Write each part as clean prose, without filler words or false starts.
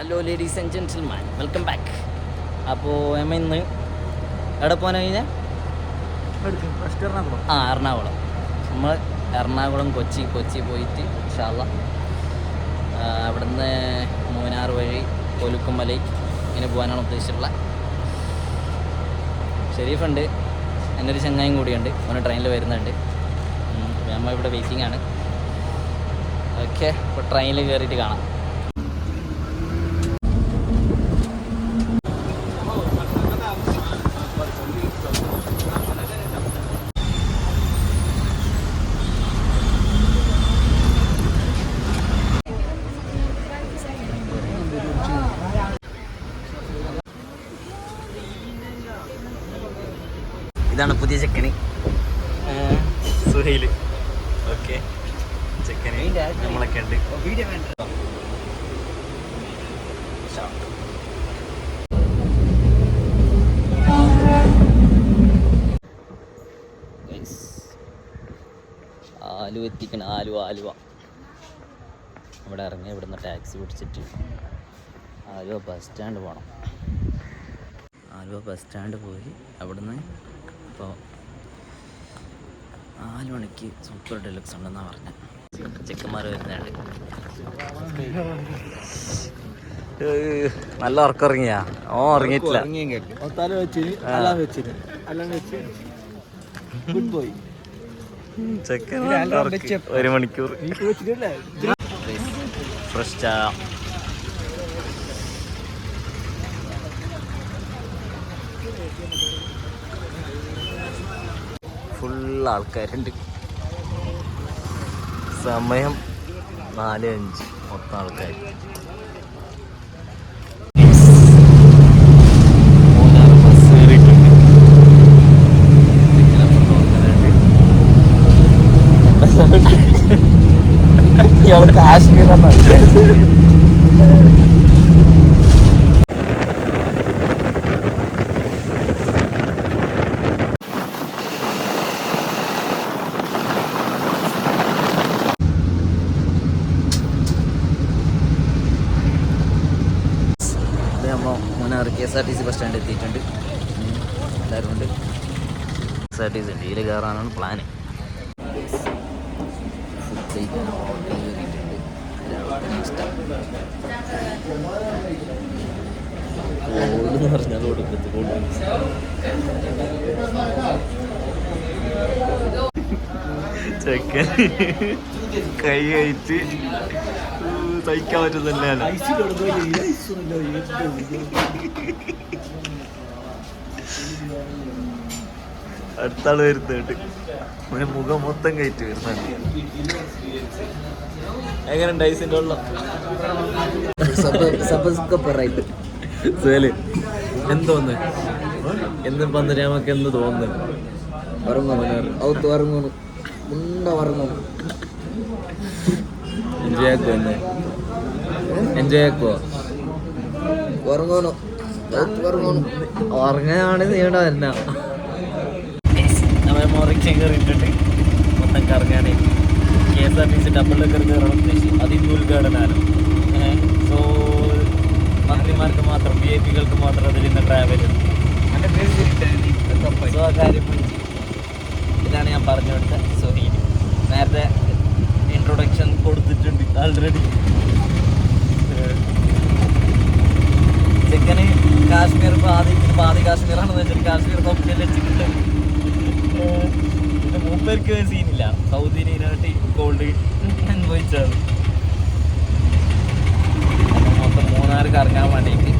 Hello ladies and gentleman, welcome back. അപ്പോൾ Emma ഇന്ന് എവിടെ പോകാൻ കഴിഞ്ഞാൽ എറണാകുളം. നമ്മൾ എറണാകുളം കൊച്ചി പോയിട്ട് ഇൻഷാ അല്ലാഹ് അവിടുന്ന് മൂന്നാർ വഴി കൊലുക്കുമല ഇങ്ങനെ പോകാനാണ് ഉദ്ദേശിച്ചിട്ടുള്ളത്. ഷെരീഫുണ്ട്, എൻ്റെ ഒരു ചങ്ങായും കൂടിയുണ്ട്, അവന് ട്രെയിനിൽ വരുന്നുണ്ട്. നമ്മൾ ഇവിടെ വെയിറ്റിംഗ് ആണ്. ഓക്കെ, ഇപ്പോൾ ട്രെയിനിൽ കയറിയിട്ട് കാണാം. ഇതാണ് പുതിയ ചെക്കന് സുഹൈൽ. ഓക്കെ, ചെക്കന് നമ്മളൊക്കെ ഉണ്ട്. ആലുവ എത്തിക്കണം. ആലുവ ഇവിടെ ഇറങ്ങി ഇവിടുന്ന് ടാക്സി പിടിച്ചിട്ട് ആലുവ ബസ് സ്റ്റാൻഡ് പോകണം. ആലുവ ബസ് സ്റ്റാൻഡ് പോയി അവിടുന്ന് ഇപ്പോൾ 4 മണിക്ക് സൂപ്പർ ഡെലക്സ് ഉണ്ടെന്നാണ് പറഞ്ഞത്. ചെക്കന്മാർ വരുന്നുണ്ട്. നല്ല ഉറക്കറങ്ങിയാ? ഉറങ്ങിയിട്ടില്ല. ചെക്കൻ 1 മണിക്കൂർ ഫ്രഷ് ചായ. ഫുൾ ആൾക്കാരുണ്ട്. സമയം 4:05. മൊത്തം ആൾക്കാർ. മൂന്നാർ ബസ് കയറിയിട്ടുണ്ട്. Kashmir Munnar KSRTC bus stand എത്തിയിട്ടുണ്ട്. എല്ലാവരും ഉണ്ട്. KSRTC ഉണ്ട്. ഇതിൽ കയറാനാണ് പ്ലാന്. എന്ന് പറഞ്ഞാൽ ചെക്കൻ കൈ കഴിച്ച് സഹിക്കാൻ പറ്റുന്നില്ല. അടുത്താള് വരുന്നുണ്ട്. അവന് മുഖം മൊത്തം കയറ്റി വരുന്നുണ്ട്. എങ്ങനെയുണ്ട് ഐസിന്റെ വെള്ളം? എന്തോന്ന് എന്ന് പന്തര നമുക്ക് എന്ത് തോന്നുന്നു? എൻജോയ് ആക്കുവോ? എന്നെ എൻജോയ് ആക്കുവോ? ഉറങ്ങാനാണ് നീണ്ട തന്നെ. നമ്മൾ മോറിക്ഷൻ കയറിയിട്ടുണ്ട്. മൊത്തം കറങ്ങാനേ KSRTC ഡബിൾ ഡെക്കർ കയറണം ഉദ്ദേശിച്ചു. അതിൻ്റെ ഉദ്ഘാടനമാണ്. സോ മന്ത്രിമാർക്ക് മാത്രം, VIP-കൾക്ക് മാത്രം അതിൽ ഇന്ന് ട്രാവൽ. സോ ആ കാര്യം ഇതാണ് ഞാൻ പറഞ്ഞു കൊടുത്ത സുഹൈൽ. നേരത്തെ ഇൻട്രൊഡക്ഷൻ കൊടുത്തിട്ടുണ്ട് ആൾറെഡി. ചെക്കന് കാശ്മീർ പാതി കാശ്മീറാണെന്ന് വെച്ചിട്ട് കാശ്മീർ പബ്ജിയിൽ വെച്ചിട്ടുണ്ട്. പിന്നെ മൂപ്പർക്ക് സീനില്ല. സൗദിനായിട്ട് ഗോൾഡ് അനുഭവിച്ചാണ്. മൊത്തം മൂന്നാർ കറങ്ങാൻ വേണ്ടിയിട്ട്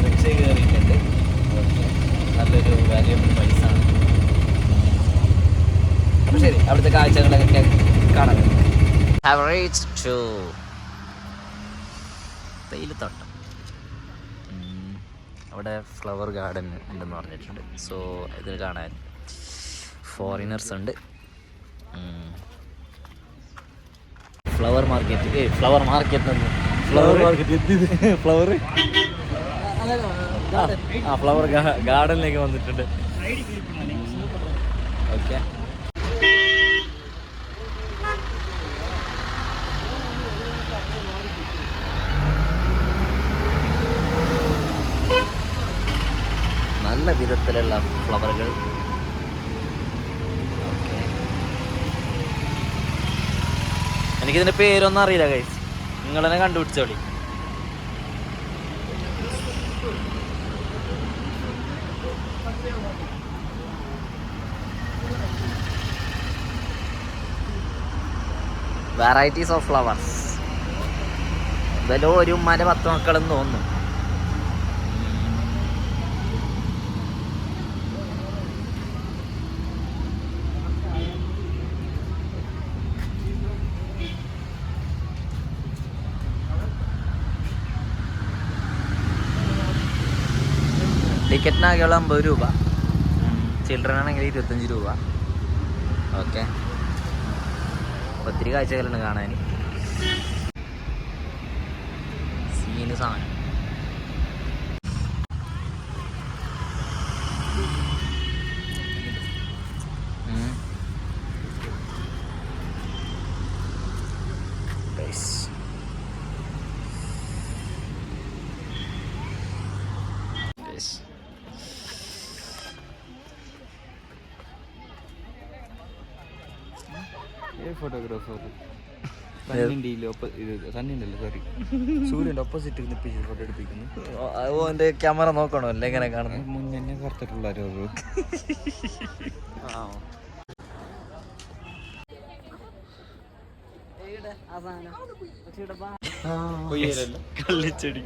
റിക്ഷ കയറിയിട്ടുണ്ട്. നല്ലൊരു വാല്യുബിൾ പൈസ ആണ്. അപ്പോൾ ശരി, അവിടുത്തെ കാഴ്ചകളൊക്കെ കാണാൻ. തേയിലത്തോട്ടം. അവിടെ ഫ്ലവർ ഗാർഡൻ ഉണ്ടെന്ന് പറഞ്ഞിട്ടുണ്ട്. സോ ഇതിൽ കാണാൻ ഫോറിനേഴ്സ് ഉണ്ട്. ഫ്ലവർ മാർക്കറ്റ് ഫ്ലവർ ഗാർഡനിലേക്ക് വന്നിട്ടുണ്ട്. ഓക്കെ, പല വിധത്തിലുള്ള ഫ്ലവറുകൾ. എനിക്കിതിൻ്റെ പേരൊന്നും അറിയില്ല ഗൈസ്, നിങ്ങൾ തന്നെ കണ്ടുപിടിച്ചോളി. Varieties of flowers. ഇതിലോ ഒരു ഉമ്മാൻ്റെ 10 മക്കളെന്ന് തോന്നുന്നു. ടിക്കറ്റിനാകെയുള്ള 50 രൂപ, ചിൽഡ്രൻ ആണെങ്കിൽ 25 രൂപ. ഓക്കെ, ഒത്തിരി കാഴ്ചകളുണ്ട് കാണാൻ. സീന് സാധനം. ഫോട്ടോഗ്രാഫർ സൂര്യന്റെ ഓപ്പോസിറ്റ് ഫോട്ടോ എടുപ്പിക്കുന്നു. ഓന്റെ ക്യാമറ നോക്കണോ അല്ലേ എങ്ങനെ കാണുന്നു? മുന്നേ കറുത്തിട്ടുള്ള കള്ളിച്ചെടി,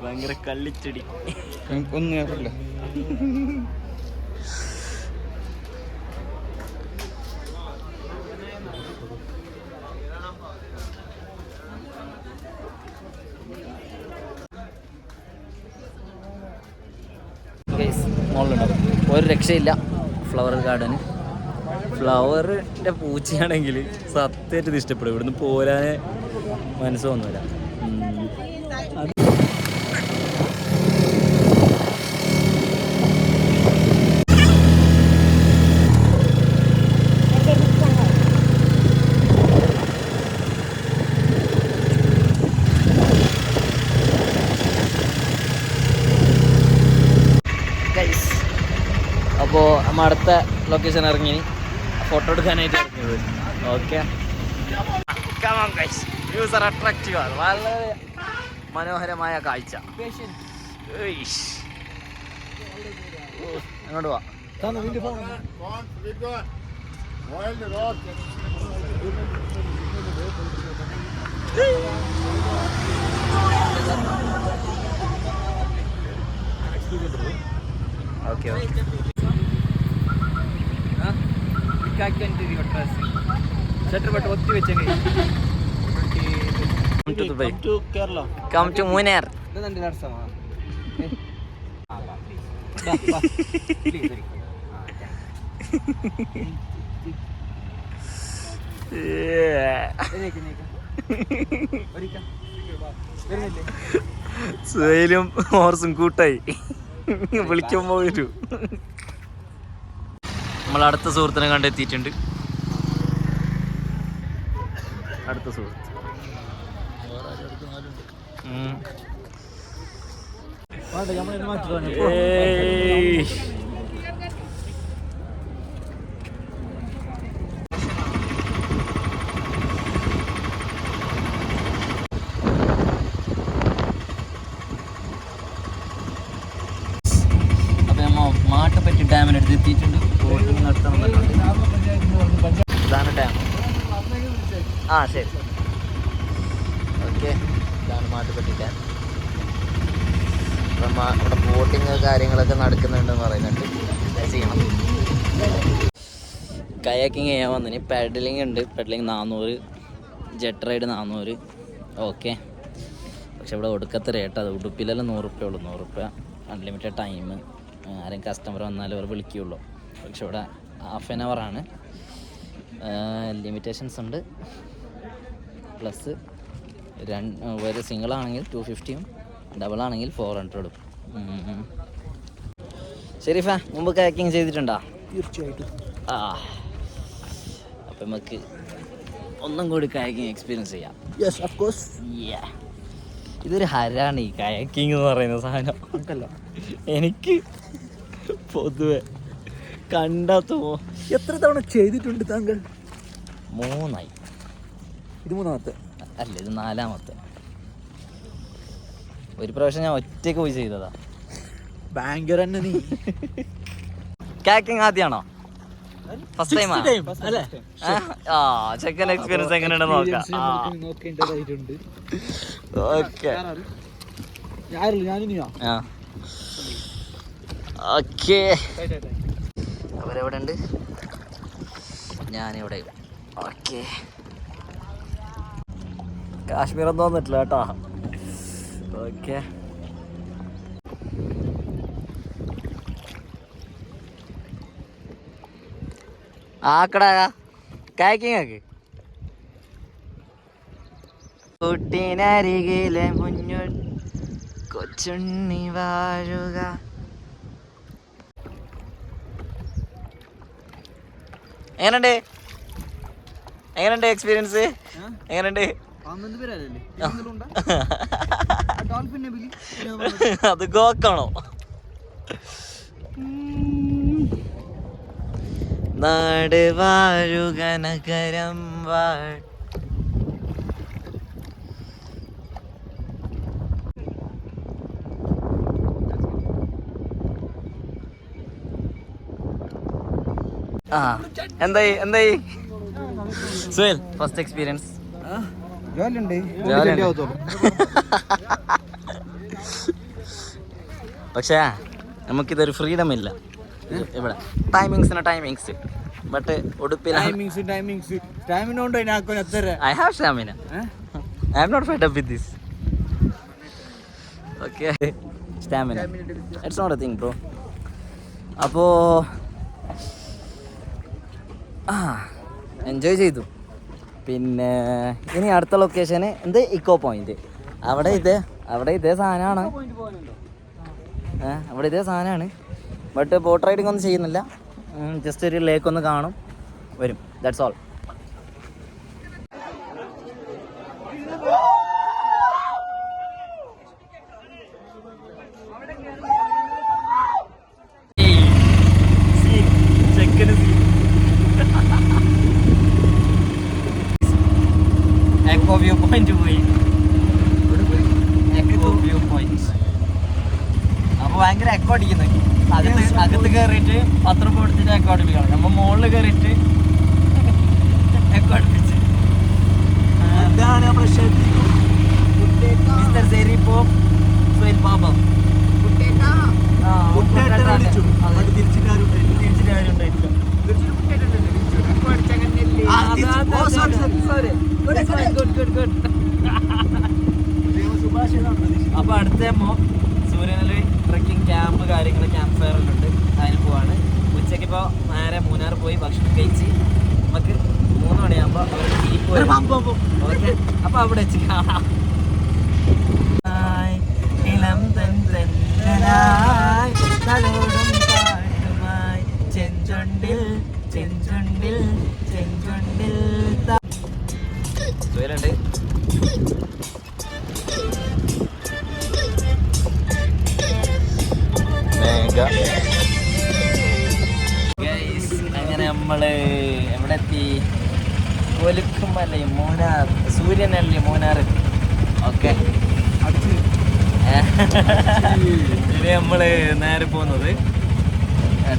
ഭയങ്കര കള്ളിച്ചെടി. ഒന്നും കേട്ടില്ല. ഒരു രക്ഷയില്ല ഫ്ലവർ ഗാർഡന്. ഫ്ലവറിൻ്റെ പൂച്ചയാണെങ്കിൽ സത്യമായിട്ട് ഇത് ഇഷ്ടപ്പെടും. ഇവിടുന്ന് പോരാനെ മനസ്സ് തോന്നില്ല. അപ്പോൾ നമ്മൾ അടുത്ത ലൊക്കേഷൻ ഇറങ്ങി ഫോട്ടോ എടുക്കാനായിട്ട് ഇറങ്ങിയത്. ഓക്കെ, യൂസർ അട്രാക്റ്റീവ് ആണ്, വളരെ മനോഹരമായ കാഴ്ച. അങ്ങോട്ട് പോവാ. Okay okay. ഒത്തി വെച്ചെങ്കിൽ Come to Munnar. സുഹൈലും ഹോർസും കൂട്ടായി വിളിക്കുമ്പോൾ വരൂ. നമ്മൾ അടുത്ത സുഹൃത്തിനെ കണ്ടെത്തിയിട്ടുണ്ട്. അടുത്ത സുഹൃത്ത് മാട്ടുപറ്റി ഡാമിനടുത്ത് എത്തിയിട്ടുണ്ട്. ബോട്ടിങ് നടത്തണം എന്നുണ്ട്. ഇതാണ് ഡാം. ആ ശരി, ഓക്കെ. ഇതാണ് മാട്ടുപറ്റി ഡാം. അപ്പം ഇവിടെ ബോട്ടിങ് കാര്യങ്ങളൊക്കെ നടക്കുന്നുണ്ടെന്ന് പറയുന്നുണ്ട്. ചെയ്യണം. കയാക്കിങ് ചെയ്യാൻ വന്നിന്. പെഡലിങ് ഉണ്ട്. പെഡലിങ് 400, ജെറ്റ് റൈഡ് 400. ഓക്കെ, പക്ഷെ ഇവിടെ ഒടുക്കത്തെ റേറ്റ്. അത് ഉടുപ്പിലെല്ലാം 100 രൂപ ഉള്ളൂ. 100 രൂപ അൺലിമിറ്റഡ് ടൈം. ആരും കസ്റ്റമർ വന്നാലും അവർ വിളിക്കുകയുള്ളൂ. പക്ഷെ ഇവിടെ ½ ആണ്. ലിമിറ്റേഷൻസ് ഉണ്ട്. പ്ലസ് ഒരു സിംഗിളാണെങ്കിൽ 250, ഡബിളാണെങ്കിൽ 400. ഷെരീഫ, മുമ്പ് കാക്കിങ് ചെയ്തിട്ടുണ്ടോ? തീർച്ചയായിട്ടും. ആ, അപ്പം നമുക്ക് ഒന്നും കൂടി കാക്കിങ് എക്സ്പീരിയൻസ് ചെയ്യാം. Yes, of course. ഇതൊരു ഹരാണ് ഈ കയാക്കിങ് എന്ന് പറയുന്ന സാധനം. നമുക്കല്ല, എനിക്ക് പൊതുവെ കണ്ടാത്തോ. എത്ര തവണ ചെയ്തിട്ടുണ്ട് താങ്കൾ? 3 ഇത് 3ാമത്തെ അല്ല, ഇത് 4ാമത്തെ. ഒരു പ്രാവശ്യം ഞാൻ ഒറ്റയ്ക്ക് പോയി ചെയ്തതാ. ഭയങ്കര തന്നെ നീ. കാക്കിങ് ആദ്യമാണോ? ഫസ്റ്റ് ടൈമാ? അല്ലേ? ചെക്കൻ എക്സ്പീരിയൻസ് എങ്ങനെയുണ്ടെന്ന് നോക്കാം. നോക്കേണ്ടതായിട്ടുണ്ട്. Okay okay. അവരെവിടെ ഉണ്ട്? ഞാനിവിടെ. ഓക്കെ. കാശ്മീറൊന്നും തോന്നിട്ടില്ല കേട്ടോ. ഓക്കെ. ആക്കടാ കാക്കിങ് ആക്ക്. കുട്ടീനരികിലെ മുന്നിൽ കൊച്ചുണ്ണി വാഴുക. എങ്ങനെയുണ്ട് എക്സ്പീരിയൻസ്? എങ്ങനെയുണ്ട്? അത് ഗോക്കാണോ? നാട് വാഴുക നഗരം വാഴ. എന്തായി സുഹേൽ, ഫസ്റ്റ് എക്സ്പീരിയൻസ്? പക്ഷേ നമുക്കിതൊരു ഫ്രീഡം ഇല്ല ഇവിടെ. ടൈമിങ്സ് ബട്ട് ഉടുപ്പിൽ I have stamina. I am not fed up with this. Okay, stamina it's not a thing bro. അപ്പോൾ എൻജോയ് ചെയ്തു. പിന്നെ ഇനി അടുത്ത ലൊക്കേഷന് ഇക്കോ പോയിന്റ്. അവിടെ ഇതേ സാധനമാണ്. അവിടെ ഇതേ സാധനമാണ്. ബട്ട് ബോട്ട് റൈഡിങ് ഒന്നും ചെയ്യുന്നില്ല. ജസ്റ്റ് ഒരു ലേക്ക് ഒന്ന് കാണും, വരും. That's all. Echo view point പോയി. Echo view point. അപ്പോൾ ഭയങ്കര എക്കോ അടിക്കുന്നു. അകത്ത് കയറിയിട്ട് 10 രൂപ കൊടുത്തിട്ട് എക്കോ അടിപ്പിക്കണം. നമ്മൾ മുകളിൽ കയറിയിട്ട് എക്കോ അടിപ്പിച്ച് അപ്പൊ അടുത്ത സൂര്യനില് ട്രക്കിംഗ് ക്യാമ്പ് കാര്യങ്ങൾ, ക്യാമ്പ് ഫയറിലുണ്ട്. അതിന് പോവാണ്. ഉച്ചയ്ക്ക് ഇപ്പോൾ നേരെ മൂന്നാർ പോയി ഭക്ഷണം കഴിച്ച് നമുക്ക് 3 മണിയാകുമ്പോൾ അവരുടെ ജീപ്പ് വരും. ഓക്കെ, അപ്പോൾ അവിടെ വെച്ച് കാണാം. ഇളം തെന്നലായി തലോടും പാട്ടുമായി ചെഞ്ചൊണ്ടിൽ ചെഞ്ചൊണ്ടിൽ ചെഞ്ചൊണ്ടിൽ സൂര്യനുണ്ട്. അങ്ങനെ നമ്മള് എവിടെ എത്തി? കൊലുക്കുമല്ലേ മൂന്നാർ, സൂര്യനല്ലേ മൂന്നാർ. ഓക്കെ, ഇനി നമ്മള് നേരെ പോകുന്നത്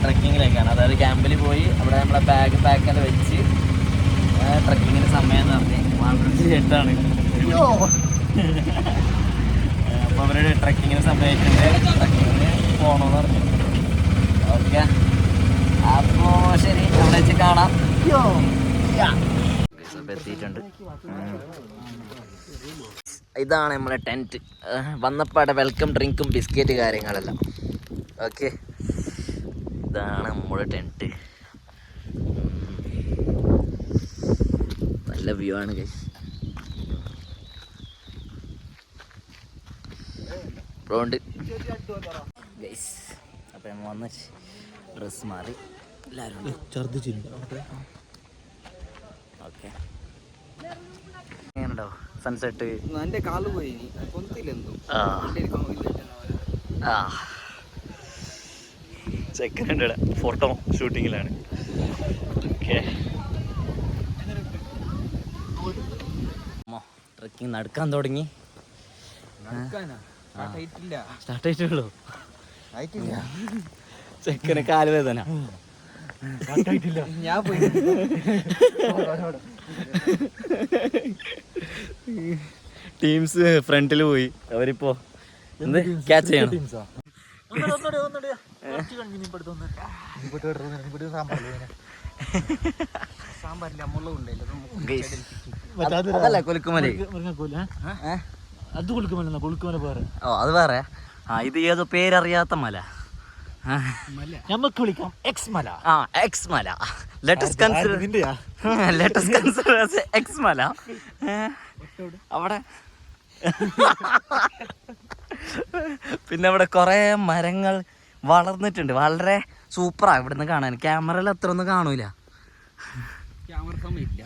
ട്രക്കിങ്ങിലേക്കാണ്. അതായത് ക്യാമ്പിൽ പോയി അവിടെ നമ്മളെ ബാഗ് പാക്കത് വെച്ച് ട്രക്കിങ്ങിന് സമയം എന്ന് പറഞ്ഞ് 8:00 അപ്പോൾ അവരുടെ ട്രക്കിങ്ങിന് സമയമായിട്ടുണ്ട്. ട്രക്കിങ്ങിന് പോകണമെന്ന് പറഞ്ഞു. ഓക്കെ, അപ്പോൾ ശരി, അവിടെ വെച്ച് കാണാം. എത്തിയിട്ടുണ്ട്. ഇതാണ് നമ്മളെ ടെൻറ്റ്. വന്നപ്പാടെ വെൽക്കം ഡ്രിങ്കും ബിസ്ക്കറ്റ് കാര്യങ്ങളെല്ലാം. ഓക്കെ, ഇതാണ് നമ്മുടെ ടെൻറ്റ്. നല്ല വ്യൂ ആണ് ഗൈസ്. ബ്രോണ്ട് ഗൈസ്. അപ്പം നമ്മൾ വന്ന് ഡ്രസ്സ് മാറി എല്ലാവരും ഛർദ്ദിച്ചില്ല. Okay, എങ്ങനെയുണ്ടോ sunset? എൻ്റെ കാല് പോയി ചെക്കനുണ്ട് ഇവിടെ ഫോട്ടോ ഷൂട്ടിങ്ങിലാണ്. ഓക്കെ, ട്രക്കിങ് നടക്കാൻ തുടങ്ങി. സ്റ്റാർട്ട് ആയിട്ടുള്ളൂ. ചെക്കന് കാലുവേദന. ഞാൻ പോയി ടീംസ് ഫ്രണ്ടിൽ പോയി. അവരിപ്പോ എന്ത് ക്യാച്ച് ചെയ്യണം. അതല്ല കൊലുക്കുമല. അത് കൊളുക്കുമല, കൊളുക്കുമല വേറെ. ഓ അത് വേറെ. ആ ഇത് ഏതോ പേരറിയാത്ത മല. നമുക്ക് വിളിക്കാം എക്സ് മല. ആ എക്സ് മല. ലെറ്റസ് കൺസിഡർ എക്സ് മല. അവിടെ പിന്നെ അവിടെ കുറെ മരങ്ങൾ വളർന്നിട്ടുണ്ട്. വളരെ സൂപ്പറാ ഇവിടുന്ന് കാണാൻ. ക്യാമറയിൽ അത്ര ഒന്നും കാണൂല. ക്യാമറ സമയമില്ല.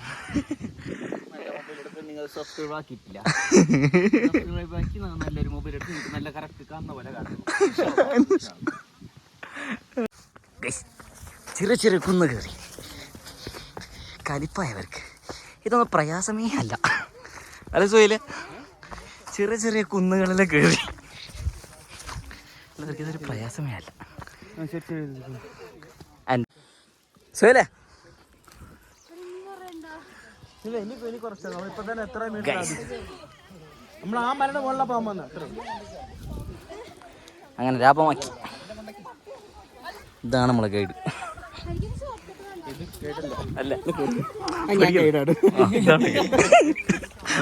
നിങ്ങൾ സബ്സ്ക്രൈബ് ആക്കിയിട്ടില്ല. സബ്സ്ക്രൈബ് ആക്കി നല്ലൊരു മൊബൈൽ എടുത്ത് നിങ്ങൾക്ക് നല്ല കറക്റ്റ് കാണുന്ന പോലെ കാണുന്നു. ചെറിയ ചെറിയ കുന്ന് കയറി കലിപ്പായവർക്ക് ഇതൊന്നും പ്രയാസമേ അല്ല. അല്ല സുഹൈല്, ചെറിയ ചെറിയ കുന്നുകളിലെ കയറി അവർക്ക് ഇതൊരു പ്രയാസമേ അല്ല. സുഹൈലേ, അങ്ങനെ ലാഭമാക്കി. ഇതാണ് നമ്മളെ ഗൈഡ്. അല്ല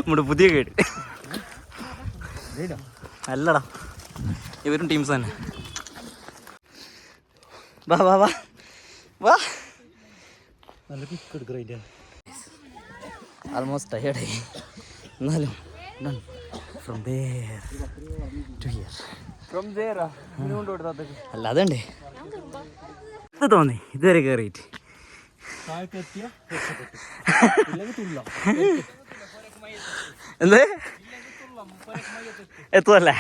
നമ്മുടെ പുതിയ ഗൈഡ് അല്ലടാ, ഇവരും ടീംസ് തന്നെ. വാ വാ വാ വാ. ആൾമോസ്റ്റ് ടയേർഡായി. എന്നാലും ഫ്രം ദേർ ടു ഹിയർ. അല്ല അതുണ്ട്. ഇത് തോന്നി ഇതുവരെ കയറിയിട്ട്. എന്ത് എത്തുമല്ലേ?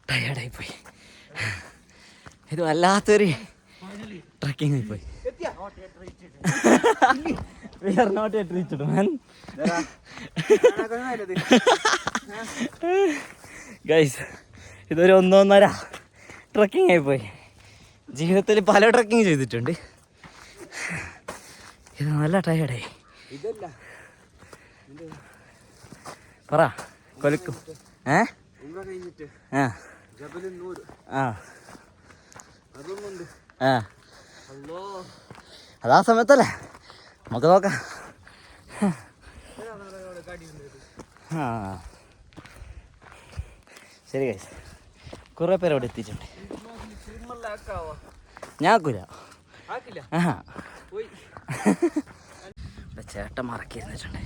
ടയേർഡായി പോയി. ഇത് വല്ലാത്തൊരു ട്രക്കിംഗ് ആയി പോയി. We are not yet reached, man. Guys, ഇതൊരു 1.5 ട്രക്കിംഗ് ആയിപ്പോയി. ജീവിതത്തിൽ പല ട്രക്കിങ് ചെയ്തിട്ടുണ്ട്. ഇത് നല്ല ടയേർഡായി. പറ കൊലക്കും. അതാ സമയത്തല്ലേ നമുക്ക് നോക്കാം. ആ ശരി ഗൈസ്, കുറേ പേര് അവിടെ എത്തിയിട്ടുണ്ട്. ഞാൻ ആക്കൂല. ചേട്ടൻ മറക്കി ഇരുന്നിട്ടുണ്ട്.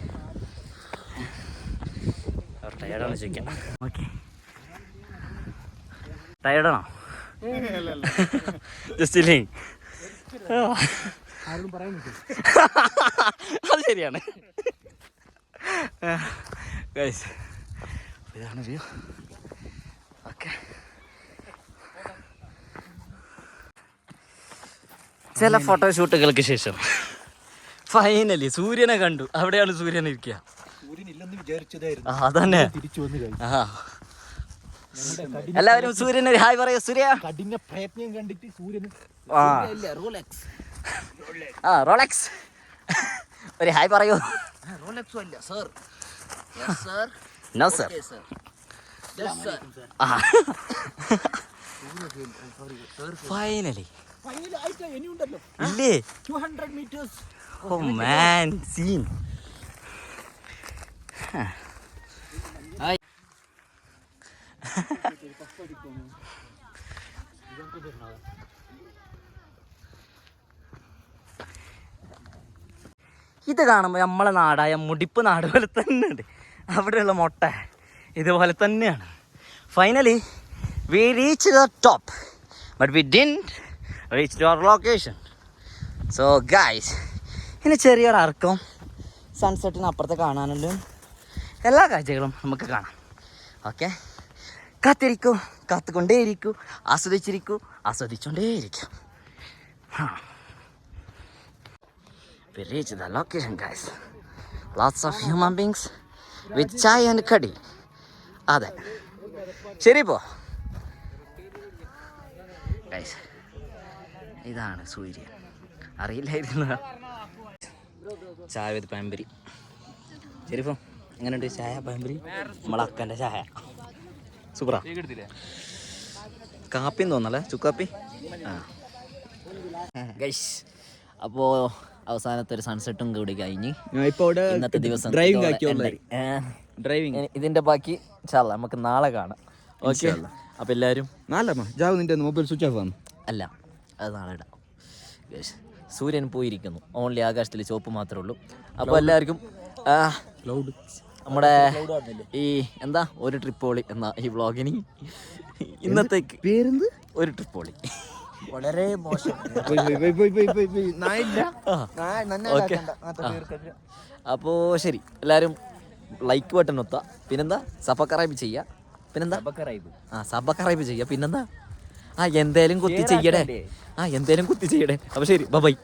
ടയർഡാണ് ചോദിക്കാം. ഓക്കെ, ടയർഡാണോ? ജസ്റ്റ് ഇല്ലേ, അത് ശരിയാണ്. ഗൈസ് ഇതാണ് വ്യൂ. ഓക്കെ, ചില ഫോട്ടോഷൂട്ടുകൾക്ക് ശേഷം ഫൈനലി സൂര്യനെ കണ്ടു. അവിടെയാണ് സൂര്യൻ ഇരിക്കുക. അതന്നെ. എല്ലാവരും സൂര്യന് ഒരു ഹായ് പറയൂ. സൂര്യ കഠിന പ്രയത്നം കണ്ടിട്ട് സൂര്യന് റോളക്സ് ഒരു ഹായ് പറയൂ. No sir. ഫൈനലി ഇല്ലേ? 200 meters. Oh man, scene. ഇത് കാണുമ്പോൾ നമ്മളെ നാടായ മുടിപ്പ് നാട് പോലെ തന്നെ ഉണ്ട്. അവിടെയുള്ള മുട്ട ഇതുപോലെ തന്നെയാണ്. Finally We reached the top, but we didn't reach to our location. So guys, ഇനി ചെറിയൊരു അർക്കം സൺസെറ്റിന് അപ്പുറത്ത് കാണാനുണ്ട്. എല്ലാ കാഴ്ചകളും നമുക്ക് കാണാം. ഓക്കെ, കാത്തിരിക്കൂ, കാത്തുകൊണ്ടേയിരിക്കൂ, ആസ്വദിച്ചിരിക്കൂ, ആസ്വദിച്ചുകൊണ്ടേയിരിക്കും. We reached the location, guys. Lots of human beings with chai and curry. അതെ, ശരി പോ ഗൈസ്. ഇതാണ് സൂര്യൻ, അറിയില്ലായിരുന്നു. ചായ വിത്ത് പഴംപൊരി. ശരി പോ, എങ്ങനെയുണ്ട് ചായ പഴംപൊരി? നമ്മളെ അക്കൻ്റെ ചായ സൂപ്പറാ. കാപ്പിന്ന് തോന്നല്ലേ, ചുക്കാപ്പി. ആ ഗൈസ്, അപ്പോൾ അവസാനത്തെ ഒരു സൺസെറ്റും കൂടി കഴിഞ്ഞ് ഇന്നത്തെ ദിവസം ഡ്രൈവിംഗ് ഇതിന്റെ ബാക്കി ഇൻഷാല്ലാ നമുക്ക് നാളെ കാണാം. ഓക്കെ, അപ്പൊ എല്ലാവരും നിന്റെ മൊബൈൽ സ്വിച്ച് ഓഫ് ആണ്. അല്ല, അത് നാളെ ഇടാം. സൂര്യൻ പോയിരിക്കുന്നു, ഓൺലി ആകാശത്തിൽ ചുവപ്പ് മാത്രമേ ഉള്ളൂ. അപ്പോൾ എല്ലാവർക്കും നമ്മുടെ ഈ എന്താ ഒരു ട്രിപ്പോളി എന്ന ഈ വ്ളോഗിന് ഇന്നത്തേക്ക് പേരെന്ത്, ഒരു ട്രിപ്പോളി. വളരെ മോശം. അപ്പോൾ ശരി, എല്ലാവരും ലൈക്ക് ബട്ടൺ ഒത്താ, പിന്നെന്താ സബ്സ്ക്രൈബ് ചെയ്യുക, പിന്നെന്താ സബ്സ്ക്രൈബ് ചെയ്യുക, പിന്നെന്താ എന്തേലും കുത്തി ചെയ്യടേ, എന്തേലും കുത്തി ചെയ്യടേ. അപ്പോൾ ശരി, ബൈ.